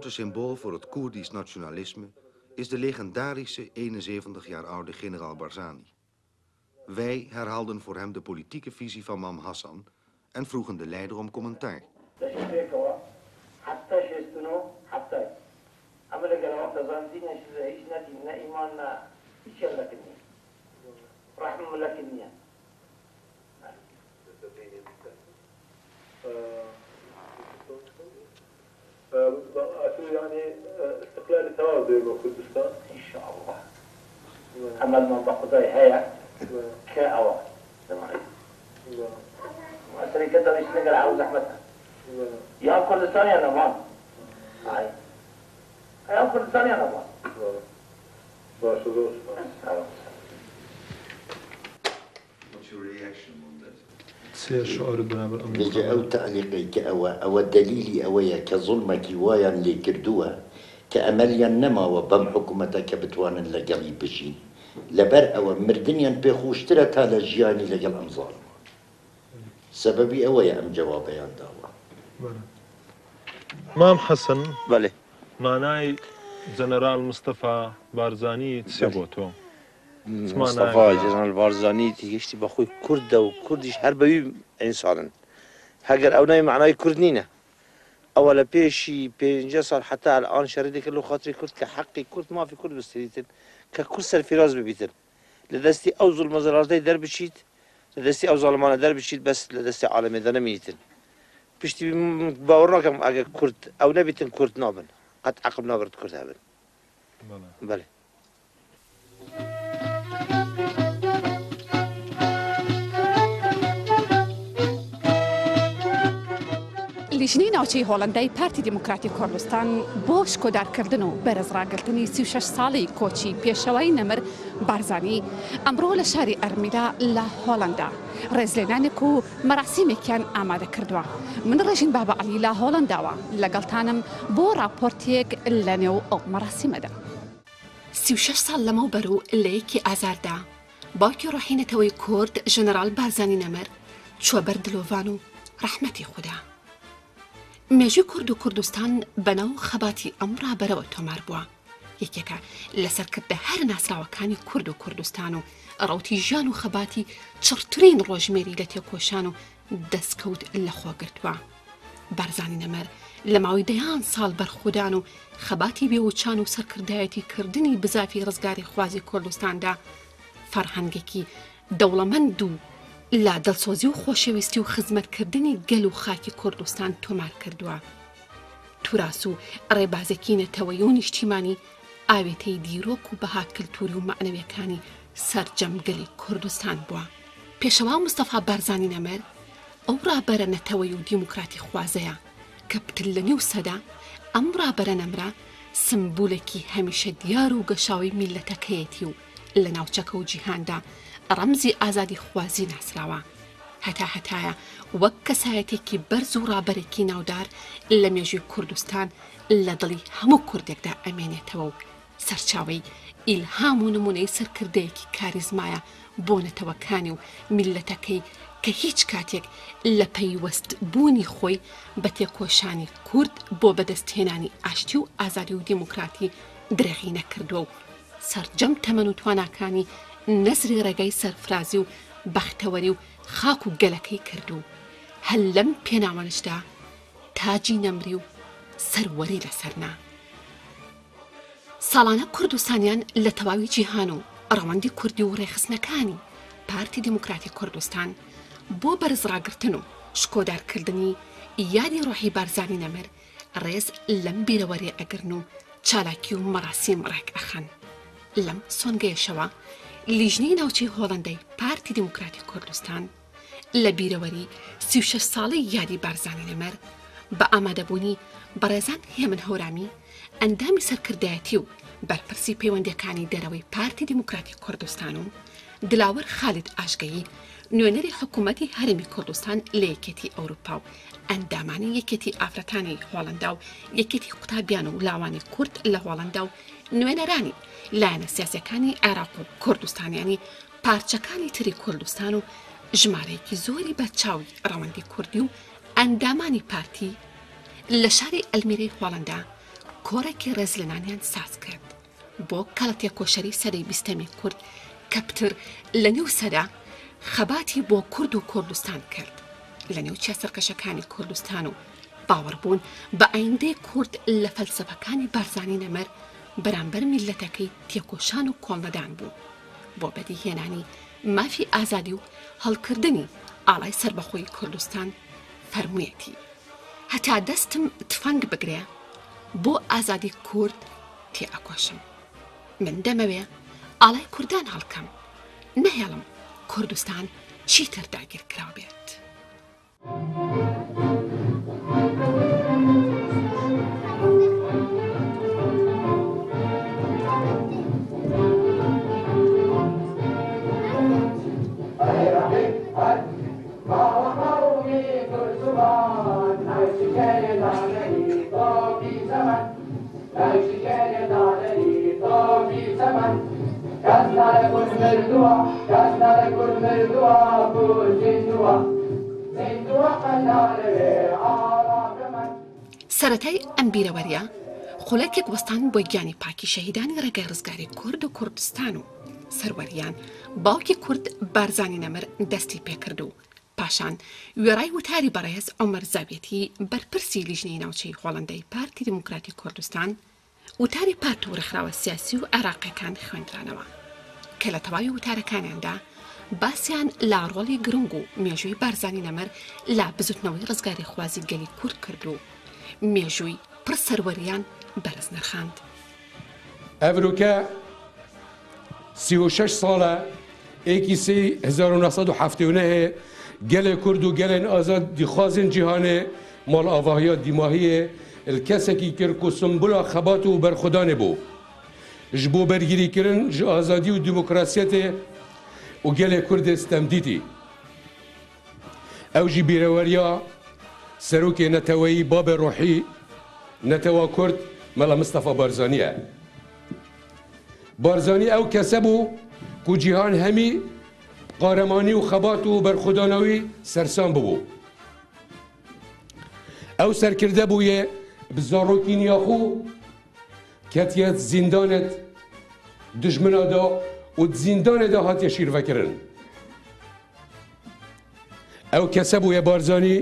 grote symbool voor het Koerdisch nationalisme is de legendarische 71 jaar oude generaal Barzani. Wij herhaalden voor hem de politieke visie van Mam Hassan en vroegen de leider om commentaar. يعني استقلال التوابع بكردستان ان شاء الله. اما من بقضاي هي كاوا تمام. وأسري كده مش نقدر عاوز احمدها. يا كردستان يا نمان. هاي. يا كردستان يا نمان. What's your reaction on that? لجأ أو تعليقي كأو دليلي أويا كظلمك وايا اللي كردوها كأمليا نما وبم حكومتك بتوان لقلي بشين لبر أو مردنيا بخوشترتها لجياني لقل أمظال سببي أويا أم جوابي عن دعوة مام حسن بله معناي جنرال مصطفى بارزاني تسيبوتو مصطفى جنرال بارزاني تيجي بخوي كرد وكردش هربوي إنسان هاجر أو ناي معناي كردنينا أولا بيشي بينجا صار حتى الآن شردي كله خاطري كرد كحقي كرد ما في كرد بستريتن ككرسر الفراز ببيتن لدستي أوزل مزاراتي درب شيت لدستي أوزل مانا درب شيت بس لدستي عالمي ذا نميتن بيشتي باورنا كم أجا كرد أو نبيتن كرد نابن قد عقب نابرد كرد هابن بله لیژنەی ناوچەی هۆڵەندای پارتی دیموکراتی کوردستان بۆ شکۆدارکردن و بەرزڕاگرتنی 36 ساڵی کۆچی پێشەوەی نەمر بارزانی ئەمڕۆ لە شاری ئەرمیلا لە هۆڵەندا ڕێزلێنانێک و مەراسیمێکیان ئامادە کردووە. من ڕێژین بابە عەلی لە هۆڵەنداوە لەگەڵتانم بۆ راپۆرتێک لە نێو ئەو مەراسیمەدا. 36 ساڵ لەمەوبەر و لە یەکی ئازاردا باوکی ڕۆحینەتەوەی کورد ژەنەرال بارزانی نەمر چووە بەر دلۆڤان و ڕەحمەتی خودا. مێژووی کورد و کوردستان بەناو خەباتی ئەم ڕابەرەوە تۆمار بووە. یەکێکە لەسەرکردە هەر ناسراوەکانی کورد و کوردستان و ڕەوتی ژیان و خەباتی چڕترین ڕۆژمێری لە تێکۆشان و دەستکەوت لەخۆگرتووە. بارزانی نەمەر لە ماوەی دەیان ساڵ بەرخودان و خەباتی بێوچان و سەرکردایەتی کردنی بزافی ڕزگاری خوازی کوردستاندا فەرهەنگێکی دەوڵەمەند و لا دڵسۆزی و خۆشەویستی و خزمەتکردنی گەل و خاکی کوردستان تۆمار کردووە. توراس و ڕێبازێکی نەتەوەیی و نیشتیمانی ئاوێتەی دیرۆک و بەها کلتوری و معنەویەکانی سەرجەمگەلی کوردستان بووە. پێشەوا مستەفا بارزانی نەمەر ئەو ڕابەرە نەتەوەی و دیموکراتی خوازەیە کە پتر لە نێو سەدا ئەم ڕابەرە نەمرە سمبولێکی هەمیشە دیار و گەشاوی میلەتەکەیەتی و لە ناوچەکە و جیهاندا ڕەمزی ئازادی خوازی ناسراوە. هەتایە وەک کەسایەتێکی بەرز و ڕابەرێکی ناودار لە مێژووی کوردستان لە دڵی هەموو کوردێکدا ئەمێنێتەوە و سەرچاوەی ئیلهام و نمونەی سەرکردەیەکی کاریزمایە بۆ نەتەوەکانی و میلەتەکەی کە هیچ کاتێک لە پەیوەست بوونی خۆی بە تێکۆشانی کورد بۆ بەدەستهێنانی ئاشتی و ئازادی و دیموکراتی درێغی نەکردووە و سەرجەم تەمەن و تواناکانی نەزری ڕێگەی سەرفرازی و بەختەوەری و خاک و گەلەکەی کردو. هەل لەم پێناوەنشدا تاجی نەمری و سەروەری لەسەرنا. ساڵانە کوردستانیان لە تەواوی جیهان و ڕەوەندی کوردی و ڕێخستنەکانی پارتی دیموکراتی کوردستان بۆ بەرزڕاگرتن و شکۆدارکردنی یادی ڕۆحی بارزانی نەمەر ڕێز لەم بیرەوەری ئەگرن و چالاکی و مەراسیم ڕێک ئەخەن. لەم سۆنگەیەشەوە لیژنەی ناوچەی هۆڵەندای پارتی دیموکراتی کوردستان لە بیرەوەری 36 ساڵی یادی بارزانی نەمەر بە ئامادەبوونی بەڕێزان هێمن هەورامی ئەندامی سەرکردایەتی و بەرپرسی پەیوەندیەکانی دەرەوەی پارتی دیموکراتی کوردستان و دلاوەر خالید ئاشگەیی نوێنەری حکوومەتی هەرمی کوردستان لە یەکێتی ئەوروپا و ئەندامانی یەکێتی ئافرەتانی هۆڵەندا و یەکێتی قوتابیان و لاوانی کورد لە هۆڵەندا و نوێنەرانی لایەنە سیاسیەکانی عێراق و کوردستانیانی پارچەکانی تری کوردستان و ژمارەیەکی زۆری بەرچاوی ڕەوەندی کوردی و ئەندامانی پارتی لە شاری ئەلمیرەی هۆڵەندا کۆڕێکی ڕێز لە نانیان ساز کرد بۆ کەڵەتێ کۆشەری سەدەی بیستەمی کورد کە پتر لە نێو سەدا خەباتی بۆ کورد و کوردستان کرد لە نێو چیا سەرکەشەکانی کوردستان و باوەڕبوون بە ئایندەی کورد لە فەلسەفەکانی بارزانی نەمەر بەرامبەر میلەتەکەی تێکۆشان و کۆڵنەدان بوو بۆ بەدیهێنانی مافی ئازادی و هەڵکردنی ئاڵای سەربەخۆی کوردستان فەرموویەتی هەتا دەستم تفەنگ بگرێ بۆ ئازادی کورد تێ ئەکۆشم من دەمەوێ ئاڵای کوردان هەڵکەم نەهێڵم کوردستان چیتر داگیر کراو بێت سەرەتای ئەم بیرەوەریە خولەکێک وەستان بۆ گیانی پاکی شەهیدانی ڕێگەی ڕزگاری کورد و کوردستان و سەروەریان باوکی کورد بارزانی نەمر دەستی پێکرد و پاشان وێڕای وتاری بەڕێز عومەر زاوێتی بەرپرسی لیژنەی ناوچەی هۆڵەندەی پارتی دموکراتی کوردستان وتاری پارت و ڕێکخراوە سیاسی و عێراقیەکان خوێندرانەوە کە لە تەواوی وتارەکانیاندا باسییان لا ڕۆڵی گرنگ و مێژووی بارزانی نەمەر لا بزوتنەوەی ڕزگاری خوازی گەلی کورد کرد و مێژووی پڕ سەروەریان بەرز نرخاند. ئەڤروکە 36 ساڵە ئێکی 1970 gelê Kurd û gelên azad dixwazên cîhanê mal avahiya dîmahiyê li kesekî kir ku simbula xebat û berxwedanê bû. Ji bo bergirîkirin ji azadî û demokrasiyetê û gelê Kurdê stemdîtî. Ew jî bîreweriya serokê neteweyî Babê Rohî netewa Kurd mela Mustafa Barzanî ye. Barzanî ew kese bû ku cîhan hemî قارەمانی و خەبات و بەرخودانەوەی سەرسان ببوو. ئەو سەرکردە بوویە بزارۆکی نیاخۆ کەتیەت زیندانێت دژمنەدا و زیندانێدا هاتیە شیرڤەکردن. ئەو کەسە بوویە بارزانی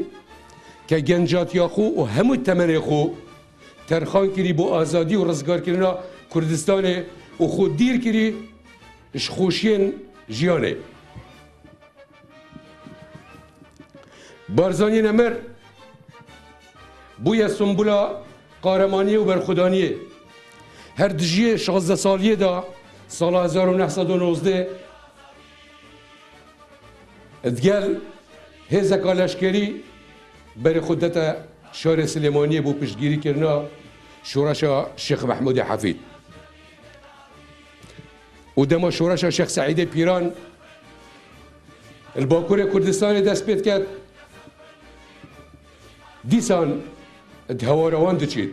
کە گەنجاتیاخۆ و هەموو تەمەنێخۆ تەرخان کردی بۆ ئازادی و ڕزگارکردنا کوردستانê و خۆ دیر کردی ji خۆشیên jiyanê. Barzanî Nemir bûye simbula qahremaniyê û berxwedaniyê. Her dijiyê 16 saliyê da sala 1919 digel hêzeka leşkerî berê xwe dete şarê Silêmaniyê bû piştgirîkirina şoreşa Şêx Mehmûdê Hefîd. û dema şoreşa Şêx Seîdê Pîran li Bakurê Kurdistanê dest pê diket dîsan di hewarawan diçît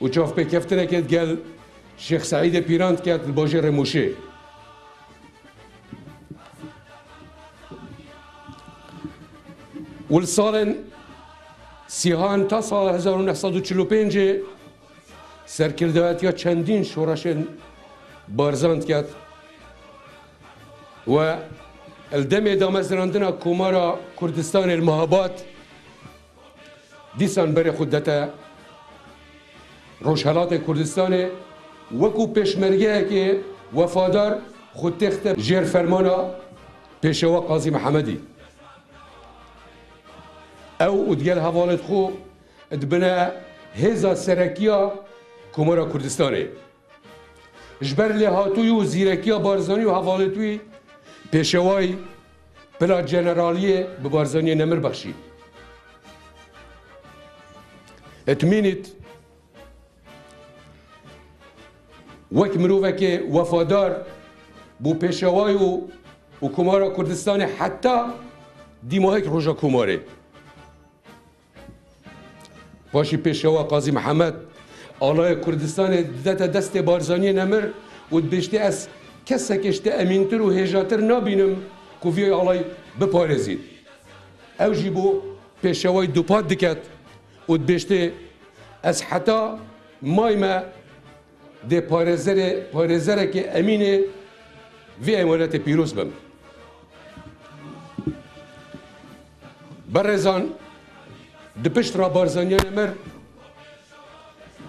û çavpêkeftinekê gel Şêx Seîdê Pîran diket li bajêrê Mûşê. û li salên sîhan ta sala 1945 serkirdeyetiya çendîn şoreşên barzan diket و الدمê damezrandina Komara Kurdistanê li Mehabat dîsan berê xwe dete Rojhilatê Kurdistanê wekû pêşmergeyekê wefadar xwe texte jêr fermana pêşewa Qazî Mehemedî. Ew û digel hevalên xwe dibine hêza serekiya Komara Kurdistanê. Ji ber lêhatûyî û zîrekiya Barzanî û hevalêtûyî pêşewayî pila generaliyê bi Barzanî Nemir bexşî. Etmînît wek mirovekê wefadar bû pêşewayî û Komara Kurdistanê heta dîmahek roja Komarê. Paşî pêşewa Qazî Mehemed alaya Kurdistanê didete destê Barzanî Nemir û dibêjte ez kesekê ji te emîntir û hêjatir nabînim ku vê alay biparêzît. Ew jî bû pêşewayî dupat diket û dibêjte ez heta مایمە دێ پارێزەرێکی ئەمینێ vê emanetê pîroz bim. Berêzan di piştra barzaniya me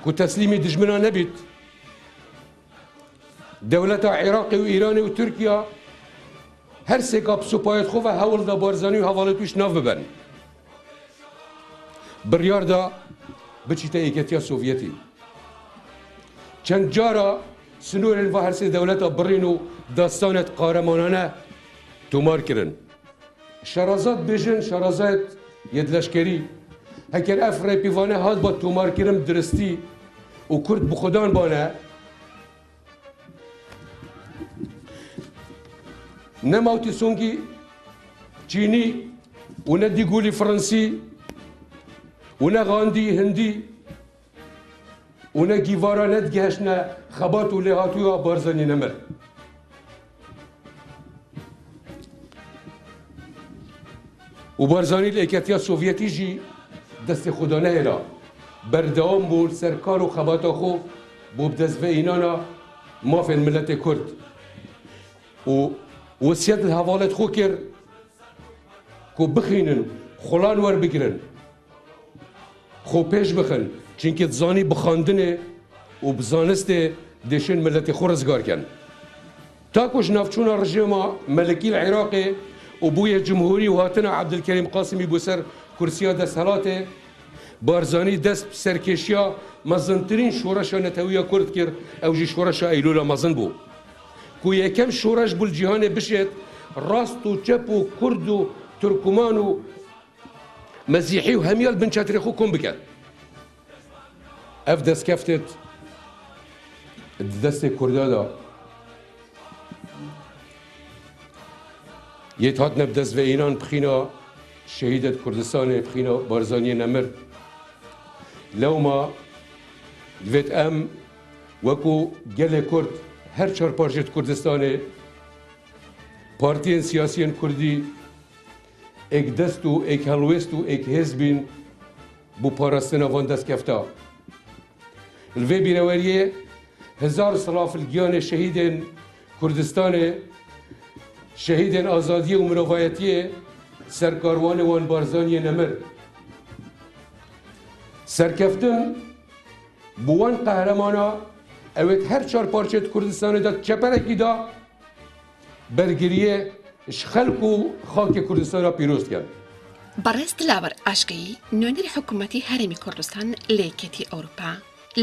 ku teslîmê dijminan nebît, dewleta Iraqê û Îranê û Tirkiya her sêka supayet xwe ve hewl da barzanî û hevalê tûş nav bibin. Biryar da biçîte Yeketiya Sovyetî. Çend cara سنورên ve her sê dewleta birîn û dastanet qahremanane tomar kirin. Şerazat bêjin şerazat yedleşkerî. Heker ev rêpîvane hat ba tomar kirin diristî û Kurd bi xudan bane ne Mao Tse-Tungî Çînî û ne Dîgolî Fransî û ne Gandî Hindî û ne gîvara ne digihişne xebat û lêhatûya Barzanî nemir. û Barzanî li Yeketiya Sovyetî jî destê xwe da nehêla. Berdewam bû ser kar û xebata xwe bû bi destveînana mafên milletê Kurd. û wesiyet li hevalê xwe kir ku bixînin, xulan werbigirin, xwe pêş bixin çinki dizanî bi xandinê û bi zanistê dêşên milletê xwe rizgar kin. Ta ku ji navçûna rejima Melikî li Iraqê û bûye Cumhurî û hatina Ebdulkerîm Qasîmî bû ser kursiya desthilatê, Barzanî dest bi serkêşiya mezintirîn şoreşa Netewîya Kurd kir, ew jî şoreşa Eylûla mezin bû. Ku yekem şoreş bû li cîhanê bişêt, rast û çep û Kurd û Turkman û Mesîhî û hemiyal bin çetirê xwe kom bike. Ev destkeftê di destê Kurda da yê hatine bi destveînan bixîna şehîdet Kurdistanê bixîna Barzaniyê nemir. Lewma divêt em wekû gelê Kurd her çar parçeyê Kurdistanê partiyên siyasiyên Kurdî ek dest û ek helwest û ek hêzbîn bû parastina van destkefta. Li vê bîreweriyê hezar silaf li giyanê şehîdên Kurdistanê, şehîdên azadiyê û mirovayetiyê serkarwanê wan Barzaniyê nemir. Serkeftin bu wan qehremana evet her çar parçeyê Kurdistanê de çeperekî da bergiriye ji xelk û xakê Kurdistana pîroz dikin. بەڕێز دلاوەر ئاشکایی نوێنەری حکوومەتی هەرێمی کوردستان لە یەکێتی ئەوروپا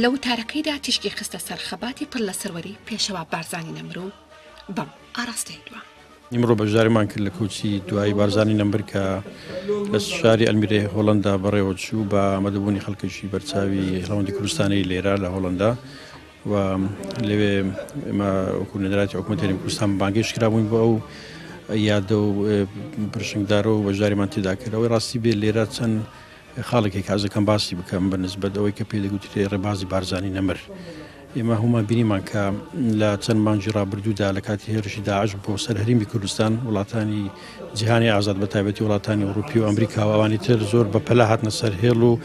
لە وتارەکەیدا تیشکی خستە سەر خەباتی پڕ لە سەروەری پێشەوا بارزانی نەمر و بەم ئاراستەی دووە. ئیمڕۆ بەشداریمان کرد لە کوچی دوایی بارزانی نەمبر کە لە شاری ئەلمیرێ هۆڵەندا بەڕێوە چوو بە ئامادەبوونی خەڵکیشی بەرچاوی هەڵەوەندی کوردستانی لێرە لە هۆڵەندا و لەوێ ئێمە وەکو نێدراتی حکوومەتی هەرێمی کوردستان بانگێش کرابووین بۆ ئەو یادە و پرشنگدارە و بەشداریمان تێدا کردەوەی ڕاستی بێ لێرە چەند خاڵێکی کازەکەم باسی بکەم بەنسبەت ئەوەی کە پێدەگوترێ ڕێبازی بارزانی نەمر. ئێمە هەمومان بینیمان کە لە چەند مانگی ڕابردوودا لە کاتی هێرشی داعش بۆ سەر هەرێمی کوردستان وڵاتانی جیهانی ئازاد بە تایبەتی وڵاتانی ئەوروپی و ئەمریکا و ئەوانی تر زۆر بەپەلا هاتنە سەر هێڵ و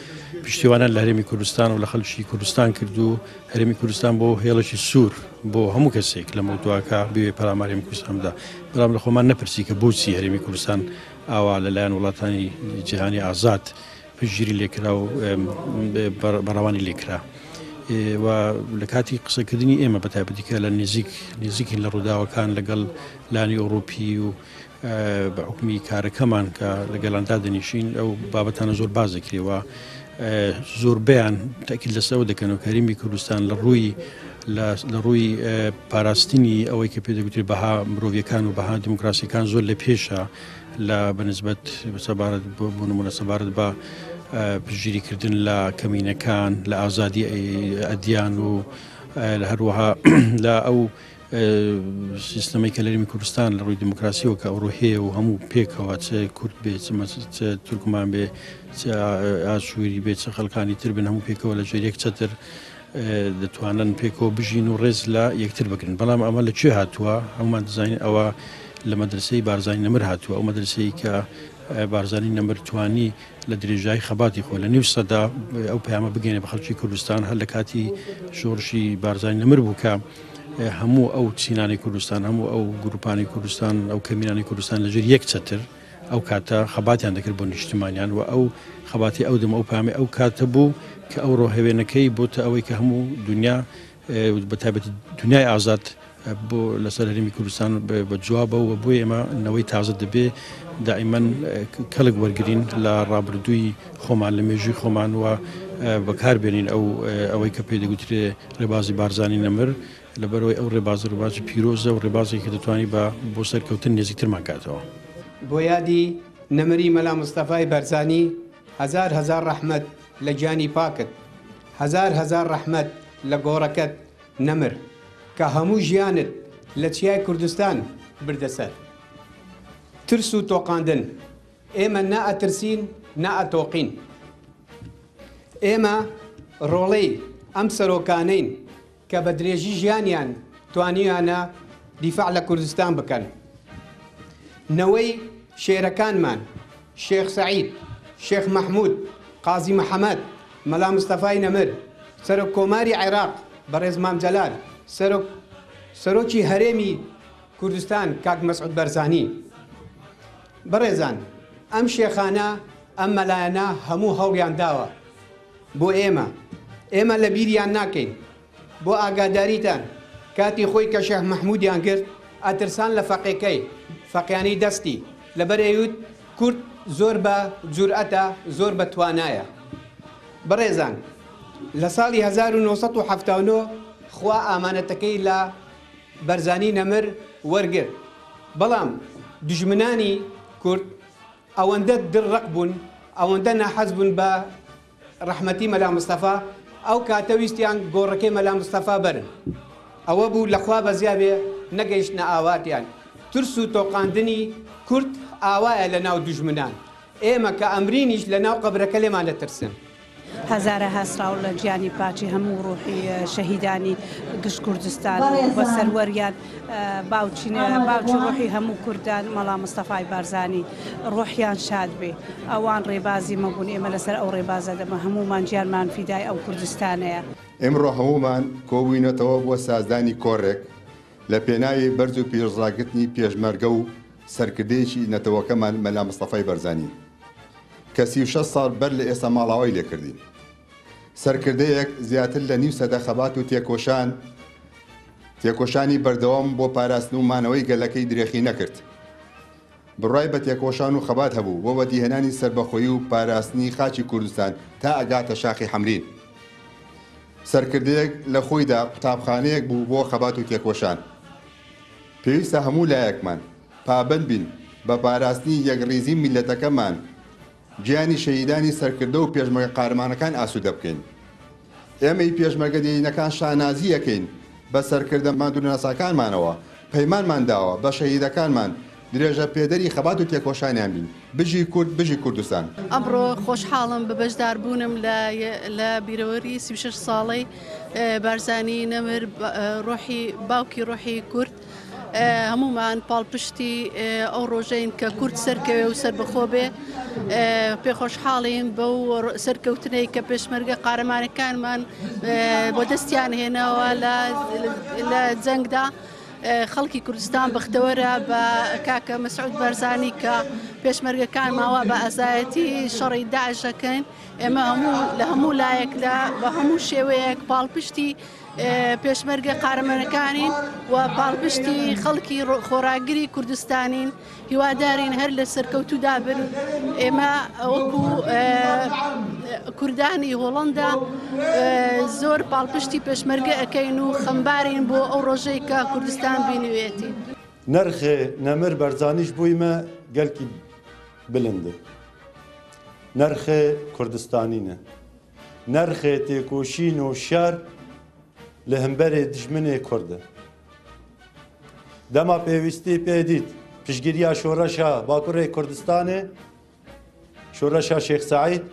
پشتیوانان لە هەرێمی کوردستان و لە خەڵکی کوردستان کرد و هەرێمی کوردستان بۆ هێڵەشی سوور بۆ هەموو کەسێک لە مەودواکە بوێ پەلاماری کوردستاندا. بەڵام لە خۆمان نەپرسی کە بۆچی هەرێمی کوردستان ئاوا لەلایەن وڵاتانی جیهانی ئازاد پشتگیری لێکرا و بەڕەوانی لێکرا. و لە کاتی قسەکردنی ئێمە بە تایبەتی کە لە نزیکین لە ڕووداوەکان لەگەڵ لانی ئەوروپی و بە حکومی کارەکەمان کە لەگەڵاندا دەنیشین ئەو بابەتانە زۆر باز دەکرێەوە زۆربیان تاکید لەسەرەوە دەکەن و هەرێمی کوردستان لە ڕووی پاراستنی ئەوەی کە پێدەگوترێت بەها مرۆڤیەکان و بەها دیموکراسیەکان زۆر لە پێشە لە بەنسبەت سەبارەت بۆ نمونە سەبارەت بە پشتگیریکردن لە کەمینەکان لە ئازادی ئەدیان و لە هەروەها لە ئەو سیستەمەی کە لە هەرێمی کوردستان لە ڕووی دیموکراسیەوە کە ئەوڕۆ هەیە و هەموو پێکەوە چ کورد بێ چ تورکمان بێ چ ئاشووری بێت چ خەڵکانی تر بن هەموو پێکەوە لە ژێر یەک چەتر دەتوانن پێکەوە بژین و ڕێز لە یەکتر بکرن. بەڵام ئەمە لەکوێ هاتووە؟ هەمومان دەزانین ئەوە لە مەدرسەی بارزانی نەمر هاتووە، ئەو مەدرسەی کە بارزانی نەمر توانی لە درێژایی خەباتی خۆ لە نێو سەدا ئەو پەیامە بگەینە بە خەڵکی کوردستان هەر لە کاتی شۆڕشی بارزانی نەمر بوو کە هەموو ئەو چینانی کوردستان هەموو ئەو گروپانی کوردستان ئەو کەمینانی کوردستان لەژێر یەک چەتر ئەو کاتە خەباتیان دەکرد بۆ نیشتمانیان و ئەو خەباتی ئەو دەم ئەو پامێ ئەو کاتە بوو کە ئەو ڕۆهێوێنەکەی بۆتە ئەوەی کە هەموو دنیا بەتایبەتی دنیای ئازاد بۆ لەسەر هەرێمی کوردستان بە جوابەوە بۆ ئێمە نەوەی تازە دەبێ دائیمەن کەڵک وەرگرین لە ڕابردووی خۆمان لە مێژووی خۆمان و بەکاربێنین ئەوەی کە پێی دەگوترێ ڕێبازی بارزانی نەمر لەبەرەوەی ئەو ڕێبازی پیرۆزە و ڕێبازێکی کە دەتوانی بۆ سەرکەوتن نێزیکترمان کاتەوە. بۆ یادی نەمری مەلا مستەفای بەرزانی هەزار ڕەحمەت لە گیانی پاکت، هەزار ڕەحمەت لە گۆڕەکەت نەمر کە هەموو ژیانت لە چیای کوردستان بردەسەر. ترس و تۆقاندن ئێمە نائەترسین نائەتۆقین. ئێمە ڕۆڵەی ئەم سەرۆکانەین کە بە درێژی ژیانیان توانیانە دیفاع لە کوردستان بکەن. نەوەی شێرەکانمان شێخ سەعید، شێخ مەحموود، قازی محەممەد، مەلا مستەفای نەمر، سەرۆک کۆماری عێراق بەڕێز مام جەلال، سەرۆکی هەرێمی کوردستان کاک مەسعود بەرزانی. بەڕێزان، ئەم شێخانە ئەم مەلایەنە هەموو هەوڵیان داوە بۆ ئێمە لە بیریان ناکەین. بۆ ئاگاداریتان کاتی خۆی کە شێخ مەحموودیان کرد ئەترسان لە فەقێکەی فەقیانی دەستی لەبەر ئەیوت کورد زۆر بە جورئەتە زۆر بە توانایە. بەڕێزان، لە ساڵی 1970 خوا ئامانەتەکەی لە بەرزانی نەمر وەرگرت، بەڵام دژمنانی کورد ئەوەندە دڕق بوون، ئەوەندە ناحەز بوون بە ڕەحمەتی مەلا مستەفا ئەو کاتە ویستیان گۆڕەکەی مەلا مستەفا بەرن. ئەوە بوو لەخوا بەزیابێ نەگەیشتنە ئاواتیان. ترس و تۆقاندنی کورد ئاوایە لە ناو دژمنان. ئێمە کە ئەمرینیش لە ناو قەبرەکە لێمان دەترسن. هەزارە هەسراو لە گیانی پاچی هەموو ڕوحی شەهیدانی گشت کوردستان بە سەروەریان باوچی ڕوحی هەموو کوردان مەلا مستەفای بارزانی ڕۆحیان شاد بێ. ئەوان ڕێبازی مەبوون، ئێمە لەسەر ئەو ڕێبازە دەمە هەمومان گیانمان فیدای ئەو کوردستانەیە. ئێمڕۆ هەمومان کۆبووینەتەوە بۆ سازدانی کۆڕێک لە پێناوی بەرز و پیرۆزڕاگرتنی پێشمەرگە و سەرکردەیەکی نەتەوەکەمان مەلا مستەفای بەرزانی کە 36 ساڵ بەر لە ئێستا ماڵاوای لێکردین. سەرکردەیەک زیاتر لە نیو سەدە خەبات و تێکۆشانی بەردەوام بۆ پاراستن و مانەوەی گەلەکەی درێخی نەکرد. بڕای بە تێکۆشان و خەبات هەبوو بۆ بەدیهێنانی سربەخۆیی و پاراستنی خاچی کوردستان تا ئەگاتە شاخی حەمرین. سەرکردەیەک لە خۆیدا قوتابخانەیەک بوو بۆ خەبات و تێکۆشان. پێویستە هەموو لایەکمان پابند بین بە پاراستنی یەکڕیزی میلەتەکەمان، گیانی شەهیدانی سەرکردە و پێشمەرگە قارمانەکان ئاسوودە بکەین. ئێمەی پێشمەرگە دێینەکان شانازی یەکەین بە سەرکردە مادونەساکانمانەوە، پەیمانمان داوە بە شەهیدەکانمان درێژە پێدەری خەبات و تێکۆشانیان بین، بژی کورد بژی کوردستان. ئەمڕۆ خۆشحاڵم بە بەشداربوونم لە بیرەوەری 36 ساڵەی بارزانی نەمر باوکی ڕۆحی کورد. هەمومان پاڵپشتی ئەو ڕۆژەین کە کورد سەرکەوێ و سەربەخۆ بێ. پێخۆشحاڵین بەو سەرکەوتنەی کە پێشمەرگە قارەمانەکانمان بۆ دەستیان هێناوە لە جەنگدا. خەڵکی کوردستان بەختەوەرە بە کاکە مەسعود بەرزانی کە پێشمەرگەکان ماوە بە ئازایەتی شەڕی داعشەکەن. ئێمە لە هەموو لایەکدا بە هەموو شێوەیەک پاڵپشتی پێشمەرگە قارەمانەکانین و پاڵپشتی خەڵکی خۆراگری کوردستانین. هیوادارین هەر لە سەرکەوتوودا بن. ئێمە وەکو کوردانی هۆڵەندا زۆر پاڵپشتی پێشمەرگە ئەەکەین و خەمبارین بۆ ئەو ڕۆژەی کە کوردستان بینوێتی. نرخێ نەمر بەرزانیش بوویمە گەلکی بلندە. نرخێ کوردستانینە. نرخێ تێکۆشین و شار لە هەمبەرێ دژمنێ کوردە. دەما پێویستی پێدیت پشگیریە شۆڕەشە باکوڕێ کوردستانێ، شۆڕەشە شێخ سەعید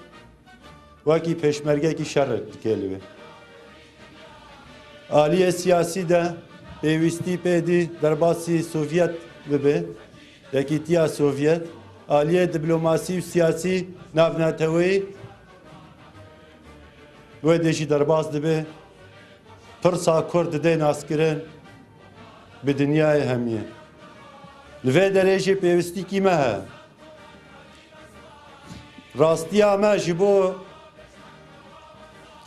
وەکی پێشمەرگەیەکی شەڕ دکێ لەوێ. ئالیە سیاسیدا پێویستی پێدی دەرباسی سۆڤیەت ببێ، یەکیتیا سۆڤیەت ئالیە دیبلۆماسی و سیاسی ناوناتەوەی وێ دێژی دەرباز دەبێ پرسا کورد دەدەی ناسکردن bi dinyayê hemiyê. Li vê derê jî pêwîstikî me he. Rastiya me ji bo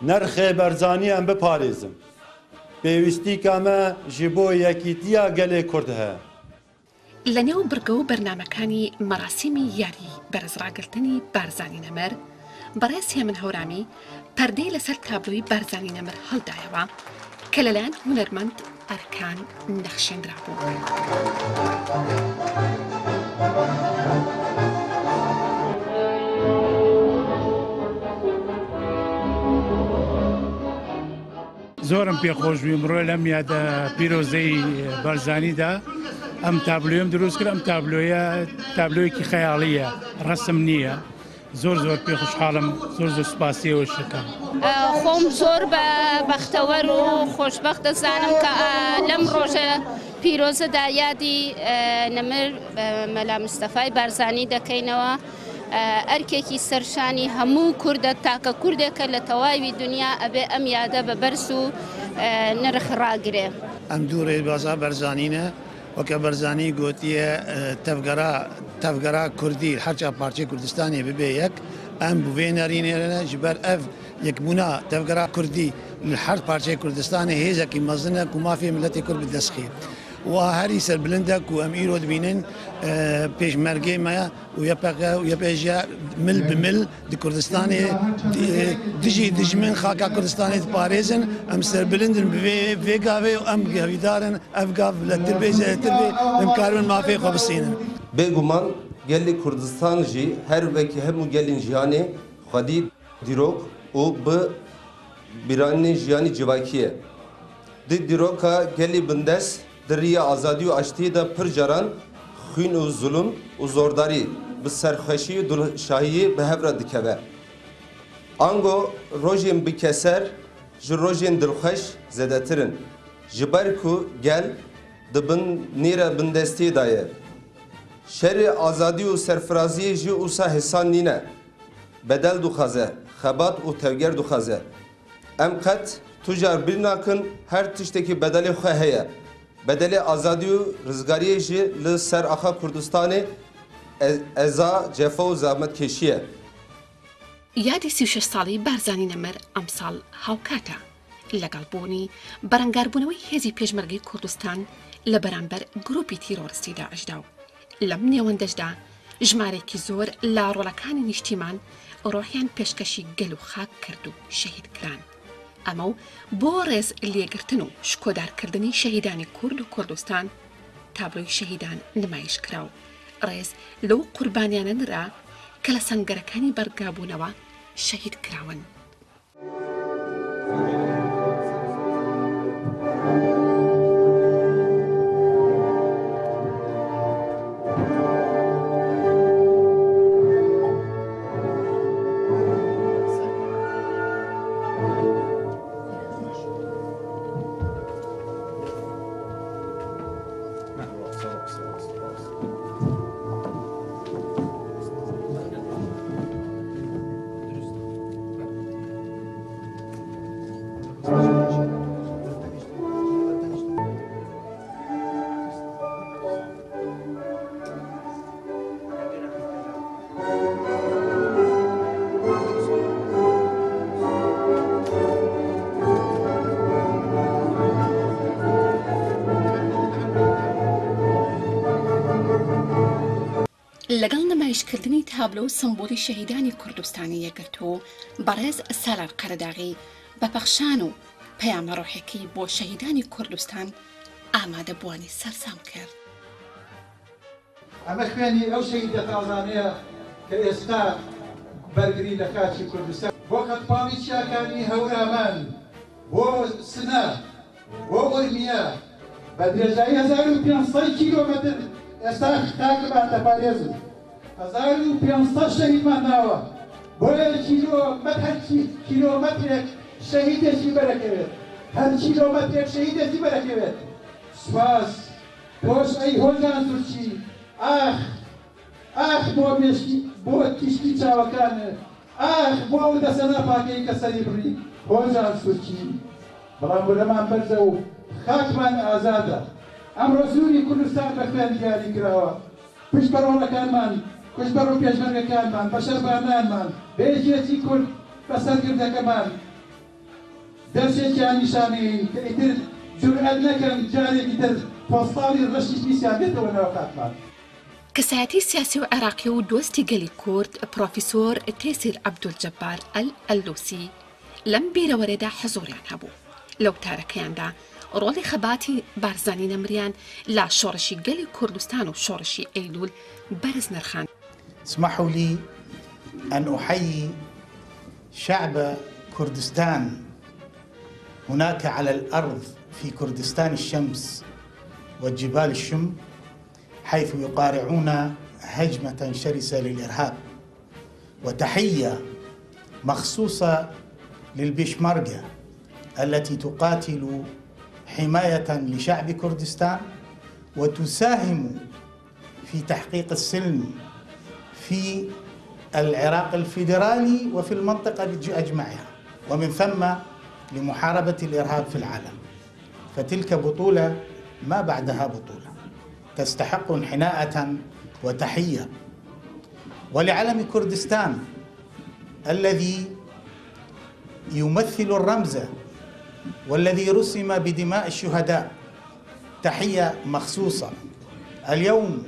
nerxê berzanî em biparêzin. Pêwîstika me ji bo yekîtiya gelê Kurd he. لە نێو برگە و بەرنامەکانی مەراسیمی یاری بەرزڕاگرتنی بارزانی نەمەر بەڕێز هێمن هەورامی پەردەی لەسەر تابلۆی بارزانی نەمەر هەڵدایەوە کە لەلایەن هونەرمەند ئەرکان نەخشێنرا بوو. زۆرم پێخۆشبووی مرۆی لەم یادە پیرۆزەی بارزانیدا ئەم تابلۆیم دروست کرد. ئەم تابلۆیە تابلۆیەکی خەیاڵیە، ڕەسم نییە. زۆر زۆر پێ خوشحاڵم، زۆر زۆر سوپاسیەوە شەکەم. خۆم زۆر بە بەختەوەر و خۆشبەخت دەزانم کە لەم ڕۆژە پیرۆزەدا یادی نەمر مەلا مستەفای بارزانی دەکەینەوە. ئەرکێکی سەرشانی هەموو کوردە تاکە کوردێکە لە تەواوی دنیا ئەبێ ئەم یادە بە بەرز و نرخ ڕاگرێ. ئەم دوو ڕێبازا بەرزانینە وەکە بەرزانی گوتیە تەفگەرا کوردی هەرچا پارچەی کوردستانی ببێ یەک ئەم بوێ نەرینێرەنە ji ber ev yekbûna tevgera Kurdî li her parçeyê Kurdistanê hêzekî mezin e ku mafê milletê Kurd bi dest xî. Wa herî serbilind e ku em îro dibînin pêşmergê me û yepeqe û yepêjiya mil bi mil di Kurdistanê dijî dijmin xaka Kurdistanê diparêzin em serbilindin bi vê gavê û em gevîdarin ev gav li tirbê zêtir bê em karin mafê xwe bisînin. Bêguman gelê Kurdistan jî her wekî hemû gelên jiyanê xwedî dîrok û bi bîranînê jiyanî civakî ye. Di dîroka gelê bindest di rêya azadî û aştiyê de pir caran xwîn û zulm û zordarî bi serxweşî û dulşahiyê bi hev re dikeve. Ango rojên bikeser ji rojên dilxweş zêdetirin. Ji ber ku gel di bin nêra bindestiyê de ye. Şerê azadî û serfiraziyê jî ûsa hêsan nîne. Bedel dixwaze, xebat û tevger dixwaze. Em qet tu jar bîr nakin her tiştekî bedelê xwe heye. Bedelê azadî û rizgariyê jî li ser axa Kurdistanê eza, cefa û zahmetkeşî ye. یادی 36 ساڵی بارزانی نەمەر ئەمساڵ هاوکاتە لەگەڵبوونی بەرەنگاربوونەوەی هێزی پێشمەرگەی کوردستان لە بەرامبەر گروپی تیرۆریستی داعشدا و لەم نێوەندەشدا ژمارێکی زۆر لە ڕۆڵەکانی نیشتیمان ڕۆحیان پێشکەشی گەل و خاک کرد و شەهید کران. ئەمە و بۆ ڕێز لێگرتن و شکۆدارکردنی شەهیدانی کورد و کوردستان تابلۆی شەهیدان نمایش کرا و ڕێز لەو قوربانیانە نرا کە لە سەنگەرەکانی بەرگابوونەوە شەهید کراون. لەگەڵ نمایشکردنی تابلۆ و سمبۆلی شەهیدانی کوردستانی یەکگرتووە بەڕێز سالار قەرەداغی بە پەخشان و پەیامە ڕۆحێکی بۆ شەهیدانی کوردستان ئامادەبووانی سەرسام کرد. ئەمە خوێنی ئەو شەهیدە تازانەیە کە ئێستا بەرگری لە خاچی کوردستان بۆ قەتپاڵی چیاکانی هەورامان بۆ سنە بۆ ئورمیە بە درێژایی 1500 کیلۆمەتر ئێستا خاکمان دەپارێزن 1500 شەهیدمان داوە بۆ هەر کیلۆمەترێک شەهیدێکی بەرەکەوێت هەر کیلۆمەترێک شەهیدێکی بەرەکەوێت سوپاس تۆش ئەی هۆزان سوورچی ئاخ بۆ تیشتی چاوەکانە بۆ ئەو دەسەنا پاکەی کە سەری بڕی هۆژان سوورکی بەڵام بەرەمان بەرزە و خاکمان ئازادە ئەمڕۆ سووری کوردستان بە خوێن دیاری کراوە پشت بەڕۆڵەکانمان پشت بەڕۆ پێشمەرگەکانمان بەشەربانانمان بێژێتی کورد بە سەرکردەکەمان دەرسێکیان نیشانەین کە ئیتر جورئەت نەکەن جارێکی تر پۆستاڵی ڕەشی پیسیان بێتەوە ناو کاتمان. کەسایەتی سیاسی و عێراقی و دۆستی گەلی کورد پرۆفیسۆر تێسیر عەبدولجەبار ئەللوسی لەم بیرەوەرەدا حەزوریان هەبوو. لەو تارەکەیاندا ڕۆڵی خەباتی بارزانی نەمریان لا شۆڕشی گەلی کوردستان و شۆڕشی ئەیلول بەرز نرخان. اسمحوا لي أن أحيي شعب كردستان هناك على الأرض في كردستان الشمس والجبال الشم حيث يقارعون هجمة شرسة للإرهاب، وتحية مخصوصة للبيشمركة التي تقاتل حماية لشعب كردستان وتساهم في تحقيق السلم في العراق الفيدرالي وفي المنطقة أجمعها، ومن ثم لمحاربة الإرهاب في العالم. فتلك بطولة ما بعدها بطولة تستحق انحناءة وتحية. ولعلم كردستان الذي يمثل الرمز والذي رسم بدماء الشهداء تحية مخصوصة. اليوم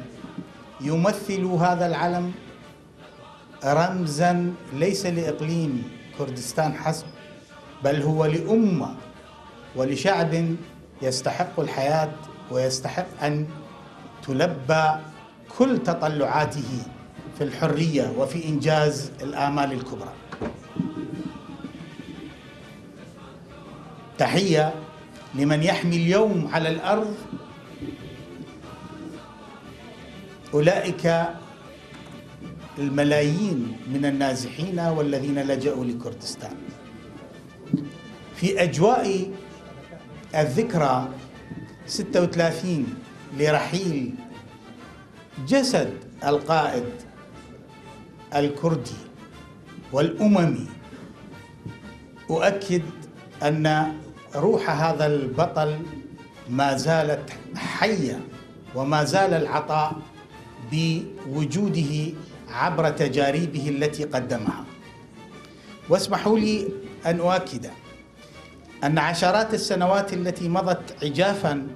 يمثل هذا العلم رمزا ليس لإقليم كردستان حسب، بل هو لأمة ولشعب يستحق الحياة ويستحق أن تلبى كل تطلعاته في الحرية وفي إنجاز الآمال الكبرى. تحية لمن يحمي اليوم على الأرض أولئك الملايين من النازحين والذين لجأوا لكردستان. في أجواء الذكرى 36 لرحيل جسد القائد الكردي والأممي، أؤكد أن روح هذا البطل ما زالت حية وما زال العطاء بوجوده عبر تجاربه التي قدمها. واسمحوا لي أن أؤكد أن عشرات السنوات التي مضت عجافا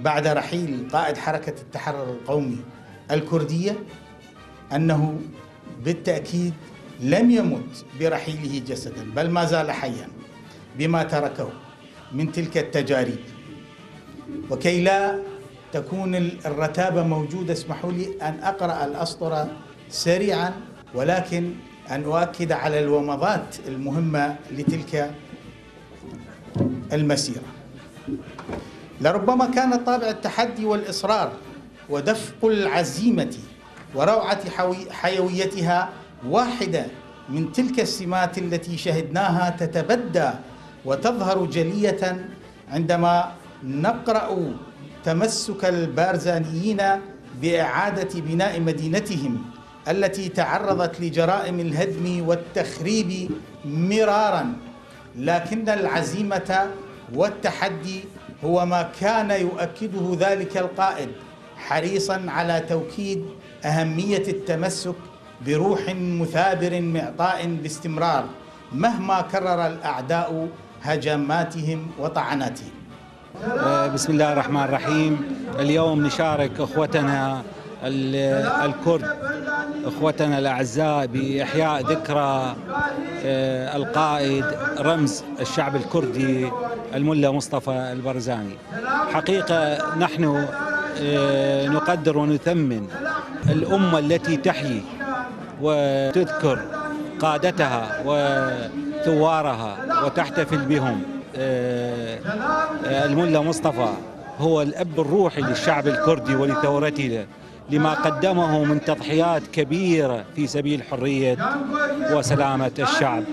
بعد رحيل قائد حركة التحرر القومي الكردية أنه بالتأكيد لم يمت برحيله جسدا، بل ما زال حيا بما تركه من تلك التجارب. وكي لا تكون الرتابة موجودة اسمحوا لي أن أقرأ الأسطرة سريعا، ولكن أن أؤكد على الومضات المهمة لتلك المسيرة. لربما كان طابع التحدي والإصرار ودفق العزيمة وروعة حيويتها واحدة من تلك السمات التي شهدناها تتبدى وتظهر جلية عندما نقرأ تمسك البارزانيين بإعادة بناء مدينتهم التي تعرضت لجرائم الهدم والتخريب مرارا، لكن العزيمة والتحدي هو ما كان يؤكده ذلك القائد، حريصا على توكيد أهمية التمسك بروح مثابر معطاء باستمرار مهما كرر الأعداء هجماتهم وطعناتهم. بسم الله الرحمن الرحيم. اليوم نشارك أخوتنا الكرد، أخوتنا الأعزاء، بإحياء ذكرى القائد رمز الشعب الكردي الملا مصطفى البرزاني. حقيقة نحن نقدر ونثمن الأمة التي تحيي وتذكر قادتها وثوارها وتحتفل بهم. الملا مصطفى هو الأب الروحي للشعب الكردي ولثورته، لما قدمه من تضحيات كبيرة في سبيل حرية وسلامة الشعب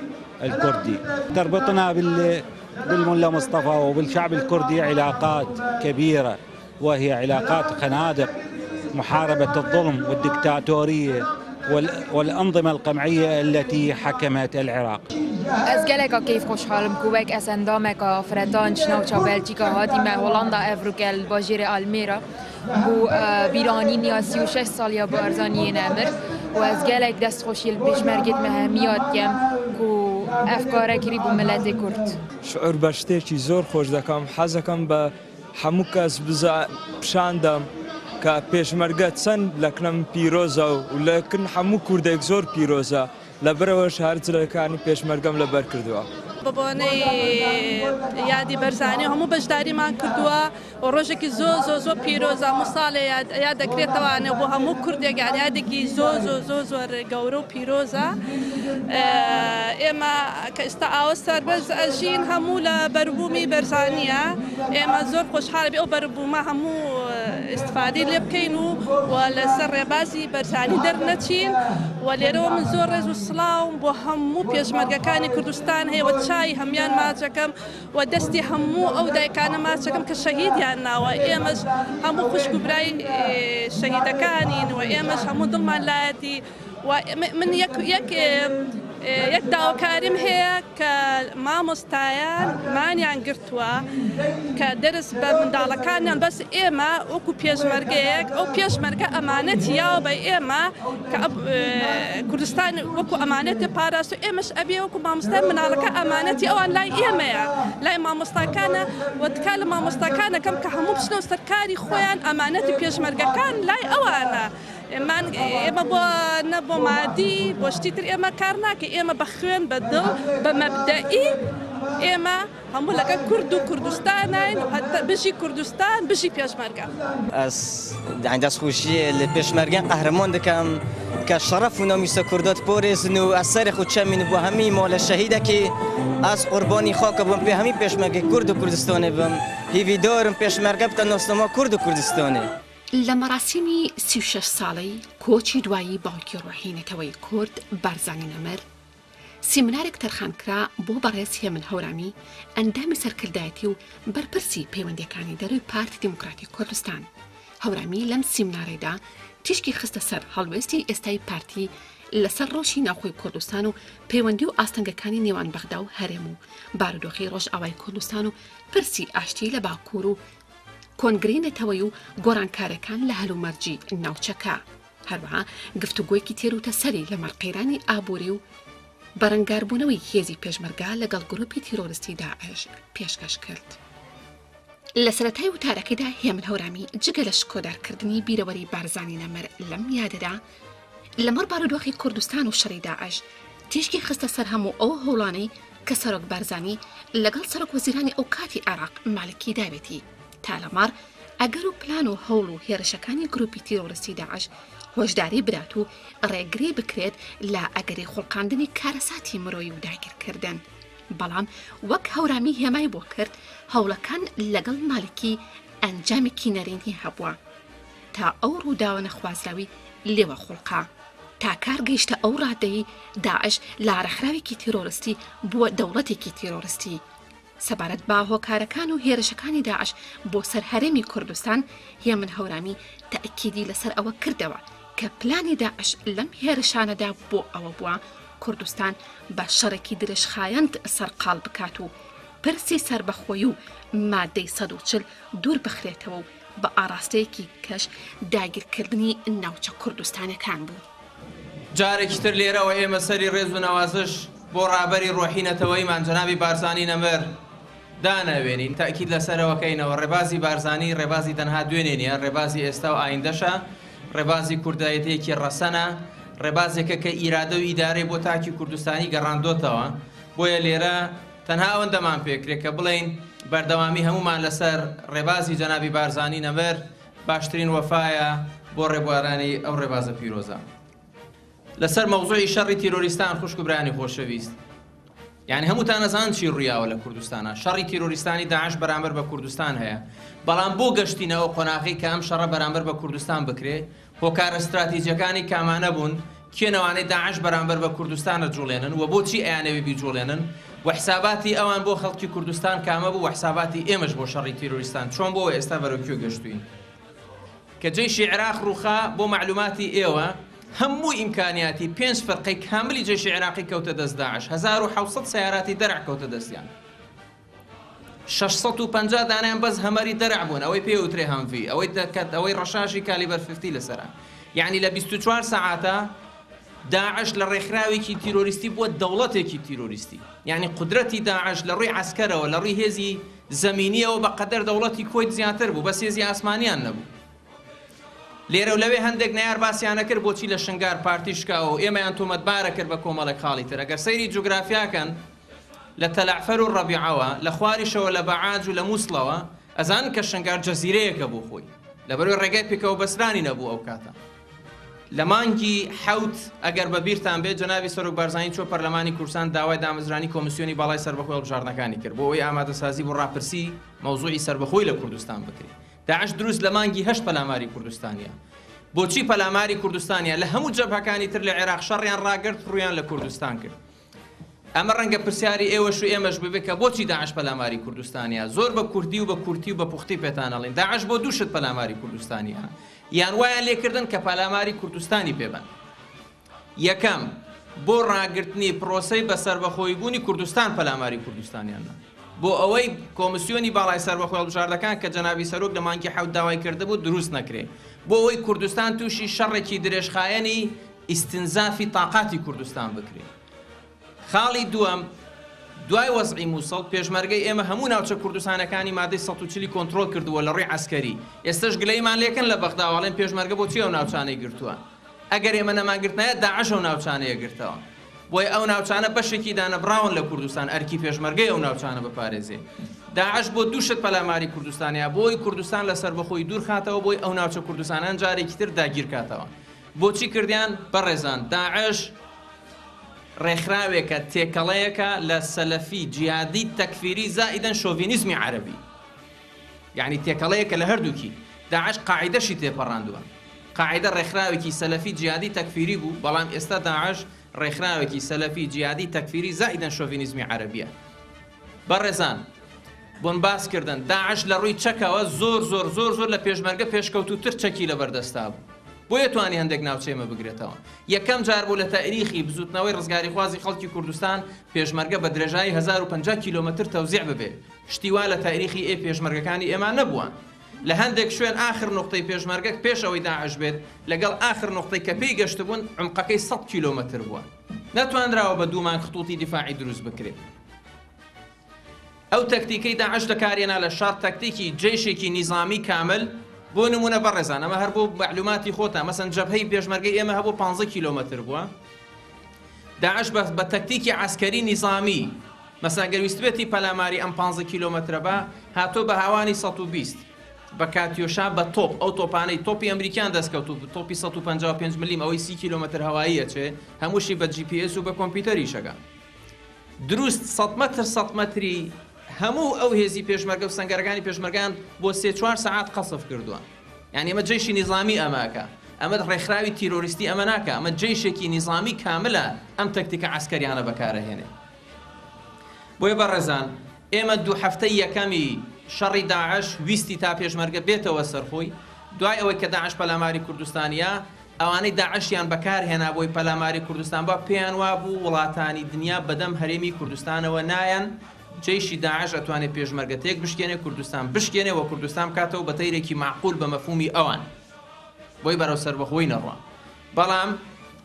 الكردي. تربطنا بالملا مصطفى وبالشعب الكردي علاقات كبيرة، وهي علاقات خنادق محاربة الظلم والدكتاتورية والأنظمة القمعية التي حكمت العراق. از گلگا کیف خوشحالم کوک از اندام کا فرانسه نوچا بلژیکا هاتی ما هولندا افروکل باجیر آلمیرا بو بیرانی نیا 36 سال یا بارزانی نمر و از گلگ دست خوشیل پیشمرگت مهمیات کم کو افکار کری بو ملت کرد. شعور باشته‌کی زور خوش دکم حزکم به همو کس بشاندم که پیشمرگت سن لکنم پیروزا و لکن همو کردک زور پیروزا لبروش هر جلکانی پیشمرگم لبر کردوا. بابانەی یادی بەرزانی هەموو بەشداریمان کردووە و ڕۆژێکی زۆ پیرۆزە هەموو ساڵێ یاد دەکرێتەوەوانێ بۆ هەموو کوردێکیان یادێکی زۆر گەورە و پیرۆزە ئێمە کە ئێستا ئاوە سەربەز ئەژین هەموو لە بەربوومی بەرزانیە ئێمە زۆر خۆشحاڵ بێ ئەو بەربوومە هەموو ئیستفادەی لێ بکەین و لەسەر ڕێبازی بەرزانی دەرنەچین و لێرەوە من زۆر ڕێز و سڵاوم بۆ هەموو پێشمەرگەکانی کوردستان هەیە چای هەمان ماچەکەم و دەستی هەموو ئەو دایکانە ماچەکەم کە شەهیدیان ناوە ئێمەش هەموو خوشک و برای شەهیدەکانین و ئێمەش هەموو دڵمان لایەتی و من یەک داواکاریم هەیە کە مامۆستایان مانیان گرتووە کە دەرس بە منداڵەکانیان بەس ئێمە وەکو پێشمەرگەیەک ئەو پێشمەرگە ئەمانەتی یاوە بە ئێمە کە کوردستان وەکو ئەمانەتی پاراست و ئێمەش ئەبێ وەکو مامۆستای مناڵەکە ئەمانەتی ئەوان لای ئێمەیە لای مامۆستاکانە وەتکا لە مامۆستاکانەکەم کە هەموو بچنەوە سەرکاری خۆیان ئەمانەتی پێشمەرگەکان لای ئەوانە. ئێمە بۆ مادی بۆ شتی تر ئێمە کار ناکە ئێمە بە خوێن بە دڵ بە مەبدەئی ئێمە هەموو لەگەڵ کورد و کوردستانین و هەتا بژی کوردستان بژی پێشمەرگە. ئەس دەستخۆشیە لە پێشمەرگەن قەهرەمان دەکەم کە شەرەف و نامیسە کوردات پۆرێزن و ئەسەری خۆ چەمین بۆ هەمی مۆلە شەهیدەکی ئەس قوربانی خاکە بم پێ هەمی پێشمەرگەی کورد و کوردستانێ بم هیویدارم پێشمەرگە بتە نۆستەما کورد و کوردستانێ. لە مەراسیمی 36 ساڵەی کۆچی دوایی باوکی ڕۆحینەتەوەی کورد بارزانی نەمەر سیمینارێک تەرخانکرا بۆ بەڕێز هێمن هەورامی ئەندامی سەرکردایەتی و بەرپرسی پەیوەندیەکانی دەروی پارتی دیموکراتی کوردستان. هەورامی لەم سیمینارەدا تیشکی خستە سەر هەڵوێستی ئێستای پارتی لەسەر ڕۆژی ناوخۆی کوردستان و پەیوەندی و ئاستەنگەکانی نێوان بەغدا و هەرێم و بارودۆخی ڕۆژئاوای کوردستان و پرسی ئاشتی لە باکوور و کۆنگرێنێتەوەی و گۆڕانکارەکان لە هەلومەرجی ناوچەکە. هەروەها گفتوگۆیەکی تێروتە سەری لە مەرقەیرانی ئابووری و بەرەنگاربوونەوەی هێزی پێشمەرگا لەگەڵ گروپی تیرۆریستی داعش پێشکەش کرد. لە سەرەتای وتارەکەدا هێمن هەورامی جگە لە شکۆدارکردنی بیرەوەری بارزانی نەمەر لەم یادەدا لەمەڕ بارودۆخی کوردستان و شەڕی داعش تیشکی خستە سەر هەموو ئەو هەوڵانەی کە سەرۆک بارزانی لەگەڵ سەرۆک وەزیرانی ئەو کاتی عێراق مالکی دابێتی تا لەمەڕ ئەگەر و پلان و هەوڵ و هێرشەکانی گروپی تیرۆریستی داعش هۆشداری برات و ڕێگری بکرێت لە ئەگەری خوڵقاندنی کارەساتی مرۆیی و داگیرکردن. بەڵام وەک هەورامی هێمای بۆ کرد هەوڵەکان لەگەڵ مالکی ئەنجامێکی نەرێنی هەبووە تا ئەو ڕووداوە نەخوازراوی لێوە خوڵقا تا کار گەیشتە ئەو ڕادەیی داعش لە ڕەخراوێکی تیرۆریستی بووە دەوڵەتێکی تیرۆریستی. سەبارەت بە هۆکارەکان و هێرشەکانی داعش بۆ سەر هەرێمی کوردستان هێمن هەورامی تەئکیدی لەسەر ئەوە کردەوە کە پلانی داعش لەم هێرشانەدا بۆ ئەوە بووە کوردستان بە شەڕێکی درێژخایەند سەرقاڵ بکات و پرسی سەربەخۆیی و مادەی 140 دوور بخرێتەوە و بە ئاراستەیەکی کەش داگیرکردنی ناوچە کوردستانەکان بوو. جارێکی تر لێرەوە ئێمە سەری ڕێز و نەوازش بۆ ڕابەری ڕۆحینەتەوەیمان جەنابی بارزانی نەمەر دانەوێنین تاکید لەسەرەوەکەینەوە ڕێبازی بارزانی ڕێبازی تەنها دوێنێ نیە ڕێبازی ئێستا و ئایندەشە ڕێبازی کوردایەتەیەکی ڕەسەنە ڕێبازێکە کە ئیرادە و ئیدارەی بۆ تاکی کوردستانی گەڕاندۆتەوە بۆیە لێرە تەنها ئەوەندەمان پێکرێت کە بڵین بەردەوامی هەمومان لەسەر ڕێبازی جەنابی بارزانی نەمەر باشترین وەفایە بۆ ڕێبوارانی ئەو ڕێبازە پیرۆزە. لەسەر مەوزوعی شەڕی تیرۆریستان خوشک و برانی خۆشەویست یعنی هەمووتان نەزان چی ڕوویاوە لە کوردستانە شەڕی تیرۆریستانی داعش بەرامبەر بە کوردستان هەیە بەڵام بۆ گەشتینەوە قۆناغی کە ئەم شەڕە بەرامبەر بە کوردستان بکرێ هۆکارە استراتیجیەکانی کامانە بوون کێنەوانەی داعش بەرامبەر بە کوردستانە جوڵێنن و بۆچی ئەیانەوێ بیجوڵێنن و حساباتی ئەوان بۆ خەڵکی کوردستان کامە بوو و حساباتی ئێمەش بۆ شەڕی تیرۆریستان چۆن بۆ ئێستا بەرەوکوێ گەشتوین. کە جێشی عێراق ڕووخا بۆ معلوماتی ئێوە هەموو ئیمکانیاتی 5 فەرقەی کاملی جێشی عێراقی کەوتە دەست داعش 1700 سیاراتی دەرع کەوتە دەستیان 650 دانیان بەس هەمەری دەرع بوون ئەوەی پێوترێ هەمڤی ئەوەی ڕەشاشی کالیبەر 50 لەسەرە یعنی لە 24 ساعاتە داعش لە ڕێکخراوێکی تیرۆریستی بووە دەوڵەتێکی تیرۆریستی یعنی قدرەتی داعش لە ڕووی عەسکەرەوە لە ڕووی هێزی زەمینیەوە بەقەدەر دەوڵەتی کۆیت زیاتر بوو بەس هێزی ئاسمانیان نەبوو لێرە و لەوێ هەندێک نەیار باسییانە کرد بۆچی لە شنگار پارتیشکاوە و ئێمەیان تۆمەتبارە کرد بە کۆمەڵێک خاڵی تر ئەگەر سەیری جوگرافیاکەن لە تەلعفەر و ڕەبیعەوە لە خواریشەوە لە بەعاج و لە مووسڵەوە ئەزانن کە شنگار جەزیرەیەکە بۆ خۆی لەبەرەوەی ڕێگای پێکەوە بەسرانی نەبوو ئەو کاتە لە مانگی حەوت ئەگەر بە بیرتان بێت جەنابی سەرۆک بارزانی چۆ پەرلەمانی کوردستان داوای دامەزرانی کۆمیسیۆنی باڵای سەربەخۆی هەڵبژاردنەکانی کرد بۆ ئەوەی ئامادەسازی بۆ ڕاپرسی مەوزوعی سەربەخۆی لە کوردستان بکرێت داعش دروست لە مانگی 8 پەلاماری کوردستانیە بۆچی پەلاماری کوردستانیە لە هەموو جەبهەکانی تر لە عێراق شەڕیان ڕاگرت ڕویان لە کوردستان کرد ئەمە ڕەنگە پرسیاری ئێوەش و ئێمەش ببێت کە بۆچی داعش پەلاماری کوردستانیە زۆر بە کوردی و بە کورتی و بە پوختی پێتان ئەڵێن داعش بۆ دووشت پەلاماری کوردستانیە یان وایان لێکردن کە پەلاماری کوردستانی پێبن یەکەم بۆ ڕاگررتنی پرۆسەی بە سەربەخۆیبوونی کوردستان پەلاماری کوردستانیانە بۆ ئەوەی کۆمیسیۆنی باڵای سەربەخۆی هەڵبژاردنەکان کە جەنابی سەرۆک لە مانگی حەوت داوای کردبوو دروست نەکرێ بۆ ئەوەی کوردستان تووشی شەڕێکی درێژخایەنی ئیستنزافی تااقاتی کوردستان بکرێت خاڵی دووەم دوای وەزعی مووسڵ پێشمەرگەی ئێمە هەموو ناوچە کوردستانەکانی مادەی 140 کۆنتڕۆل کردووە لە ڕووی عەسکەری ئێستش گلەیمان لێکن لە بەغداوەڵێن پێشمەرگە بۆچی ئەو ناوچانەی گرتووە ئەگەر ئێمە نەمانگرتنایە داعش ئەو ناوچانەیە گرتەوە بۆی ئەو ناوچانە بەشێکی دانەبراون لە کوردستان ئەرکی پێشمەرگەی ئەو ناوچانە بپارێزێ داعش بۆ دووشت پەلاماری کوردستانیە بۆی کوردستان لە سەربەخۆی دوور خاتەوە بۆی ئەو ناوچە کوردستانان جارێکی تر داگیر کاتەوە بۆچی کردیان بەڕێزان داعش ڕێکخراوێکە تێکەڵەیەکە لە سەلەفی جیهادی تەکفیری زائیدەن شۆڤینیزمی عەرەبی یعنی تێکەڵەیەکە لە هەردووکی داعش قاعیدەشی تێپەڕاندووە قاعیدە ڕێکخراوێکی سەلەفی جیهادی تەکفیری بوو بەڵام ئێستا داعش ڕێکخراوێکی سەلەفی جیهادی تەکفیری زائیدەن شۆڤینیزمی عەرەبیە بەڕێزان بۆن باسکردن داعش لە ڕووی چەکەوە زۆر لە پێشمەرگە پێشکەوتوتر چەکی لەبەردەستا بوو بۆیە توانی هەندێک ناوچەیمە بگرێتەوە یەکەم جار بوو لە تاریخی بزوتنەوەی ڕزگاری خوازی خەڵکی کوردستان پێشمەرگە بە درێژایی 1050 کیلۆمەتر تەوزیع ببێ شتیوا لە تاریخی پێشمەرگەکانی ئێمە نەبووە لە هەندێک شوێن آخر نقطەی پێشمەرگە پێشەوەی داعش بێت لەگەڵ آخر نقطەی کە پێی گەشت بوون عمقەکەی 100 کیلۆمەتر بووە نەتوانراوە بە دوومان خطوطی دیفاعی دروست بکرێت ئەو تەکتیکەی داعش دەکارێنا لە شار تەکتیکی جێشێکی نیزامی کامل بۆ نمونە بەڕێزان ئەمە هەر بۆ معلوماتی خۆتان مەسەن جەبهەی پێشمەرگەی ئێمە هەبوو 15 کیلۆمەتر بووە داعش بە تەکتیکی عەسکەری نیزامی مەسەن گەرویست بێتی پەلاماری ئەم 15 کیلۆمەترە بە هاتۆ بە هاوانی 120 بە کاتیۆشا بە تۆپ ئەو تۆپانەی تۆپی ئەمریکان دەستکەوت و تۆپی 155 ملیم ئەوەی 30 کیلۆمەتر هەواییە چێ هەمووشی بە GPS و بە کۆمپیوتەری شەگا دروست 100 مەتر 100 مەتری هەموو ئەو هێزی پێشمەرگە و سەنگەرەکانی پێشمەرگیان بۆ 3-4 ساعات قەسف کردووە یعنی ئەمە جێشی نیزامی ئەماکە ئەمە ڕێکخراوی تیرۆریستی ئەمە ناکە ئەمە جێشێکی نیزامی کاملە ئەم تەکتیکە عەسکەریانە بەکارەهێنێ بۆیە بەڕێزان ئێمە دوو هەفتەی یەکەمی شەڕی داعش ویستی تا پێشمەرگە بێتەوە سەرخۆی دوای ئەوەی کە داعش پەلاماری کوردستانیە ئەوانەی داعشیان بەکارهێنا بۆی پەلاماری کوردستان بە پێیان وابوو وڵاتانی دنیا بەدەم هەرێمی کوردستانەوە نایەن جێشی داعش ئەتوانێت پێشمەرگەتێک بشکێنێ کوردستان بشکێنێ و کوردستان بکاتەوە بە تەیرێکی معقول بە مەفهومی ئەوان بۆی بەرەو سەربەخۆی نەڕوا بەڵام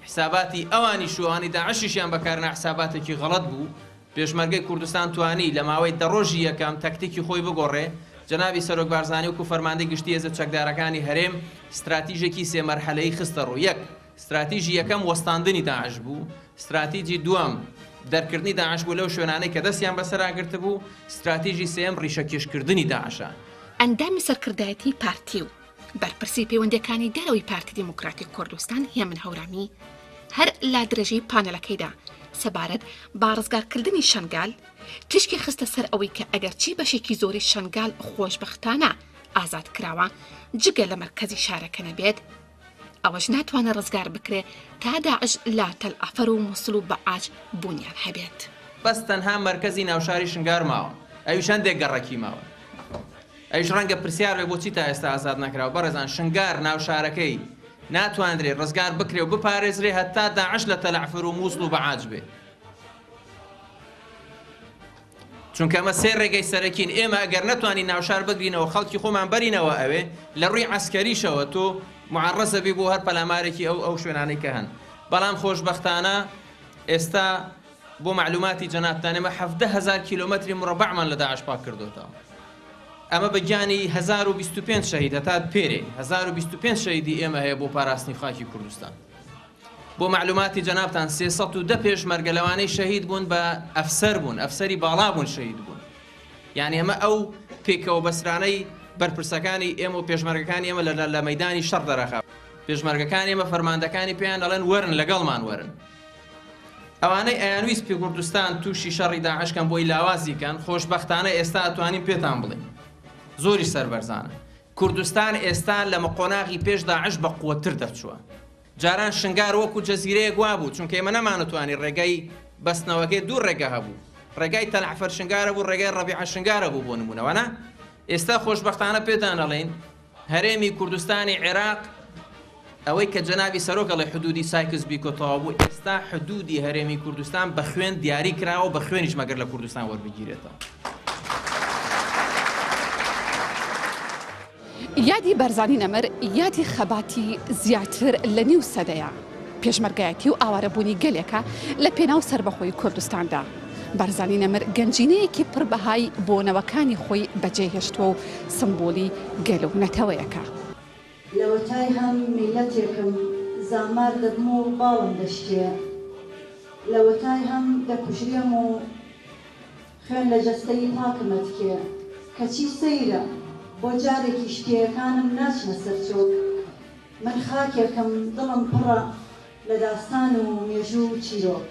حساباتی ئەوانی شووانی داعشیشیان بەکارنا حساباتێکی غەڵەت بوو پێشمەرگەی کوردستان توانی لە ماوەی دەڕۆژی یەکەم تەکتیکی خۆی بگۆڕێ جەنابی سەرۆک بارزانی وەکو فەرماندەی گشتی هێزە چەکدارەکانی هەرێم استراتیژێکی سێ مەرحەلەیی خستە ڕوو یەک استراتیژی یەکەم وەستاندنی داعش بوو استراتیژی دووەم دەرکردنی داعش بوو لەو شوێنانەی کە دەستیان بەسەراگرت بوو استراتیژی سێم ڕیشەکێشکردنی داعشە ئەندامی سەرکردایەتی پارتی و بەرپرسی پەیوەندیەکانی دەرەوەی پارتی دیموکراتی کوردستان هێمن هەورامی هەر لا درێژەی پانەلەکەیدا سەبارەت با ڕزگارکردنی شەنگال تشکی خستە سەر ئەوەی کە ئەگەرچی بەشێکی زۆری شەنگال خۆشبەختانە ئازاد کراوە جگە لە مەرکەزی شارەکە نەبێت ئەوەش ناتوانە ڕزگار بکرێ تا داعش لا تەلعەفەر و مووسڵ و بەعاج بوونیان هەبێت بەس تەنها مەرکەزی ناوشاری شنگار ماوە ئەویش هەندێک گەڕەکی ماوە ئەیش ڕەنگە پرسیار بێ بۆچی تا ئێستا ئازاد نەکراوە. بەڕێزان شنگار ناو شارەکەی ناتوانرێت ڕزگار بکرێ و بپارێزرێ هەتا داعش لە تەلەعفر و مووسڵ و بەعاج بێ. چونکە ئەمە سێ ڕێگەی سەرەکین. ئێمە ئەگەر نەتوانین ناوشار بگرینەوە خەڵکی خۆمان بەرینەوە ئەوێ لە ڕووی عەسکەریشەوە تۆ معەڕەزە بی بۆ هەر پەلامارێکی ئەو شوێنانەی کە هەن. بەڵام خۆشبەختانە ئێستا بۆ معلوماتی جەنابتان ئێمە 17,000 کیلۆمەتری مربعمان لە داعش پاک کردوتەوە. ئەمە بەگیانی 1025 شەهید هەتا پێرێ 1025 شەهیدی ئێمە هەیە بۆ پاراستنی خاکی کوردستان. بۆ معلوماتی جەنابتان 310 پێشمەرگە لەوانەی شەهید بوون بە ئەفسەر بوون، ئەفسەری باڵا بوون شەهید بوون. یعنی ئەمە ئەو پێکەوە بەسرانەی بەرپرسەکانی ئێمە و پێشمەرگەکانی ئێمە لە مەیدانی شەڕ دەرەخا. پێشمەرگەکانی ئێمە فەرماندەکانی پێیان دەڵێن وەرن لەگەڵمان وەرن. ئەوانەی ئەیانویست پێ کوردستان تووشی شەڕی داعشکەن بۆی لاوازیکەن خۆشبەختانە ئێستا ئەتوانین پێتان بڵێن. زۆری سەربەرزانە. کوردستان ئێستا لە مەقۆناغی پێش داعش بە قووەتر دەرچووە. جاران شنگار وەکو جەزیرەیەک وا بوو چونکە ئێمە نەمانەتوانی ڕێگەی بەستنەوەکەی دوو ڕێگە هەبوو. ڕێگای تەلعفەر شنگارە بوو، ڕێگای ڕەبیعە شنگارە بوو بۆ نمونەوەنا. ئێستا خۆشبەختانە پێتان دەڵێن هەرێمی کوردستانی عێراق ئەوەی کە جەنابی سەرۆکەڵی حدودی سایکس بیکۆتەوە بوو ئێستا حدودی هەرێمی کوردستان بە خوێن دیاری کراوە بە خوێنیش مەگەر لە کوردستان وەربگیرێتەوە. یادی بەرزانی نەمر یادی خەباتی زیاتر لە نیو سەدەیە پێشمەرگایەتی و ئاوارەبوونی گەلێکە لە پێناو سەربەخۆی کوردستاندا. بەرزانی نەمر گەنجینەیەکی پڕبەهای بۆنەوەکانی خۆی بەجێهێشتووە و سمبۆلی گەل و نەتەوەیەکە. لەوەتای هەم میلەتێکم زامار دەبم و باڵم دەشتێ لەوەتای هەم دەکوژرێم و خوێن لە جەستەی پاکمەتکێ کەچی سەیرە بۆ جارێکی شتێیەکانم ناچنە سەرچۆک من خاکێکم دڵم پڕە لە داستان و مێژوو و چیرۆک.